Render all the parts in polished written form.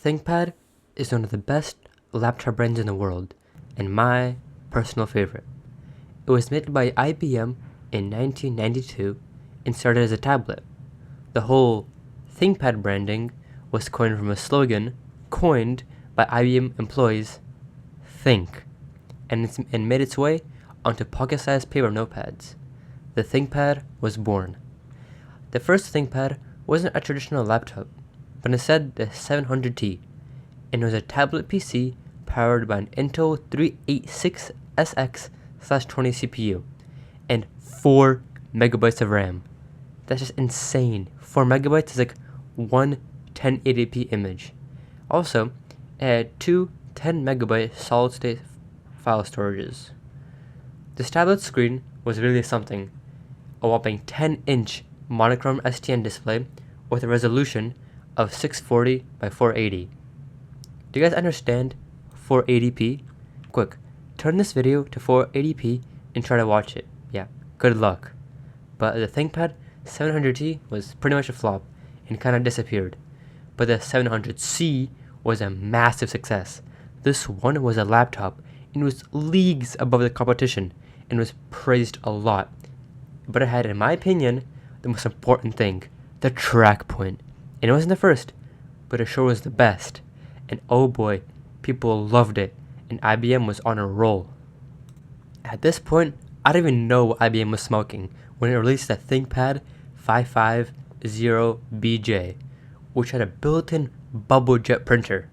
ThinkPad is one of the best laptop brands in the world, and my personal favorite. It was made by IBM in 1992 and started as a tablet. The whole ThinkPad branding was coined from a slogan coined by IBM employees, Think, and made its way onto pocket-sized paper notepads. The ThinkPad was born. The first ThinkPad wasn't a traditional laptop, but instead the 700T, and it was a tablet PC powered by an Intel 386SX/20 CPU and 4 megabytes of RAM. That's just insane. 4 megabytes is like one 1080p image. Also, it had two 10 megabyte solid state file storages. This tablet screen was really something. A whopping 10-inch monochrome STN display with a resolution of 640 by 480. Do you guys understand 480p? Quick, turn this video to 480p and try to watch it. Yeah, good luck. But the ThinkPad 700T was pretty much a flop and kind of disappeared. But the 700C was a massive success. This one was a laptop and was leagues above the competition and was praised a lot. But it had, in my opinion, the most important thing, the track point. And it wasn't the first, but it sure was the best. And oh boy, people loved it, and IBM was on a roll. At this point, I don't even know what IBM was smoking when it released the ThinkPad 550BJ, which had a built-in bubble jet printer,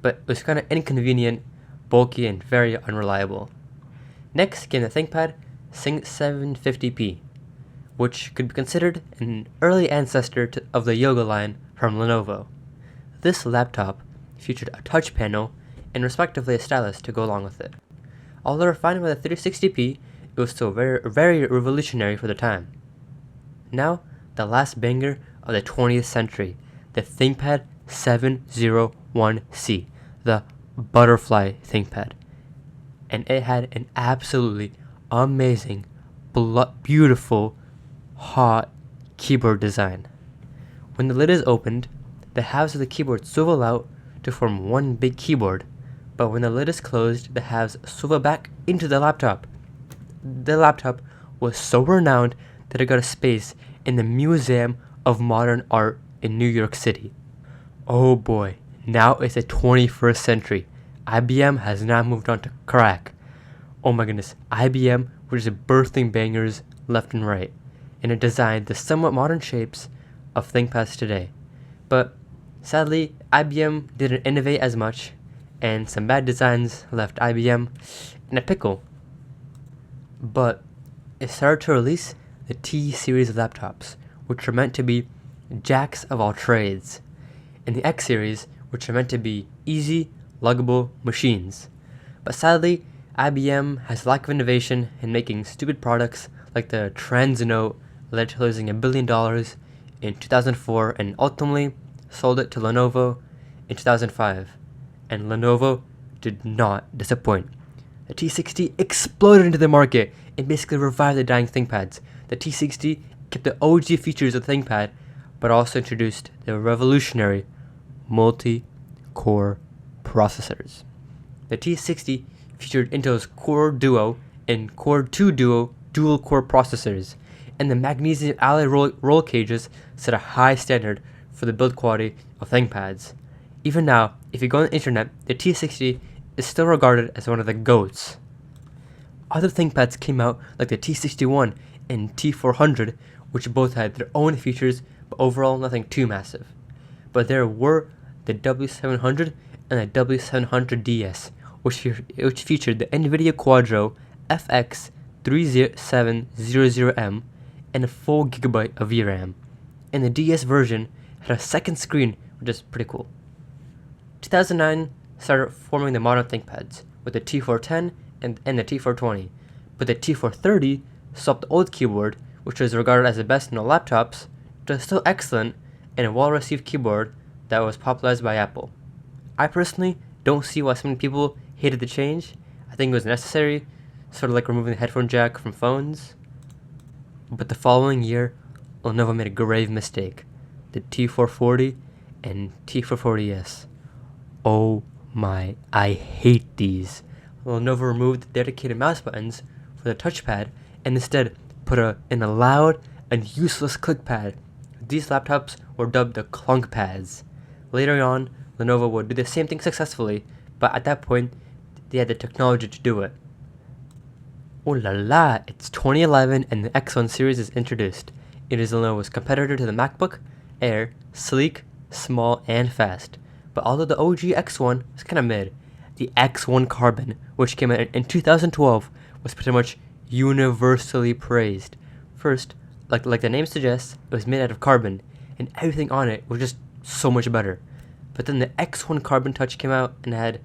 but it was kind of inconvenient, bulky, and very unreliable. Next came the ThinkPad 750p, which could be considered an early ancestor of the Yoga line from Lenovo. This laptop featured a touch panel and respectively a stylus to go along with it. Although refined by the 360p, it was still very revolutionary for the time. Now, the last banger of the 20th century, the ThinkPad 701C, the butterfly ThinkPad. And it had an absolutely amazing, beautiful, hot keyboard design. When the lid is opened, the halves of the keyboard swivel out to form one big keyboard, but when the lid is closed, the halves swivel back into the laptop. The laptop was so renowned that it got a space in the Museum of Modern Art in New York City. Oh boy, now it's the 21st century. IBM has now moved on to crack. Oh my goodness, IBM was just birthing bangers left and right, and it designed the somewhat modern shapes of ThinkPads today. But sadly, IBM didn't innovate as much, and some bad designs left IBM in a pickle. But it started to release the T series of laptops, which are meant to be jacks of all trades, and the X series, which are meant to be easy, luggable machines. But sadly, IBM has lack of innovation in making stupid products like the Transnote, led to losing $1 billion in 2004 and ultimately sold it to Lenovo in 2005. And Lenovo did not disappoint. The T60 exploded into the market and basically revived the dying ThinkPads. The T60 kept the OG features of the ThinkPad, but also introduced the revolutionary multi-core processors. The T60 featured Intel's Core Duo and Core 2 Duo dual-core processors, and the magnesium alloy roll cages set a high standard for the build quality of ThinkPads. Even now, if you go on the internet, the T60 is still regarded as one of the GOATs. Other ThinkPads came out like the T61 and T400, which both had their own features, but overall nothing too massive. But there were the W700 and the W700DS, which featured the NVIDIA Quadro FX 3700M and a full gigabyte of VRAM. And the DS version had a second screen, which is pretty cool. 2009 started forming the modern ThinkPads with the T410 and the T420, but the T430 swapped the old keyboard, which was regarded as the best in all laptops, to a still excellent and a well-received keyboard that was popularized by Apple. I personally don't see why so many people hated the change. I think it was necessary, sort of like removing the headphone jack from phones. But the following year, Lenovo made a grave mistake. The T440 and T440S. Oh my, I hate these. Lenovo removed the dedicated mouse buttons for the touchpad and instead put in a loud and useless clickpad. These laptops were dubbed the clunk pads. Later on, Lenovo would do the same thing successfully, but at that point, they had the technology to do it. Oh la la, it's 2011 and the X1 series is introduced. It is Lenovo's competitor to the MacBook Air, sleek, small, and fast. But although the OG X1 was kinda mid, the X1 Carbon, which came out in 2012, was pretty much universally praised. First, like the name suggests, it was made out of carbon, and everything on it was just so much better. But then the X1 Carbon Touch came out and had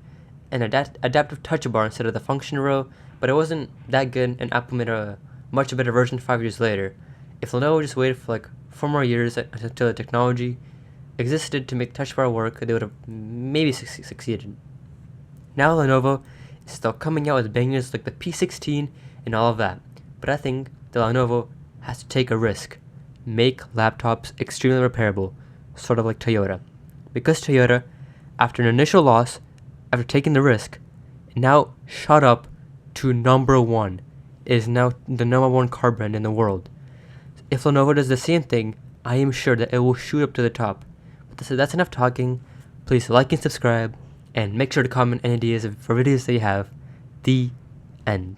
an adaptive touch bar instead of the function row, but it wasn't that good, and Apple made a much better version 5 years later. If Lenovo just waited for like 4 more years until the technology existed to make touch bar work, they would have maybe succeeded. Now Lenovo is still coming out with bangers like the P16 and all of that, but I think that Lenovo has to take a risk, make laptops extremely repairable, sort of like Toyota. Because Toyota, after an initial loss, after taking the risk, now shot up to number one. It is now the number one car brand in the world. If Lenovo does the same thing, I am sure that it will shoot up to the top. But that's enough talking. Please like and subscribe, and make sure to comment any ideas for videos that you have. The end.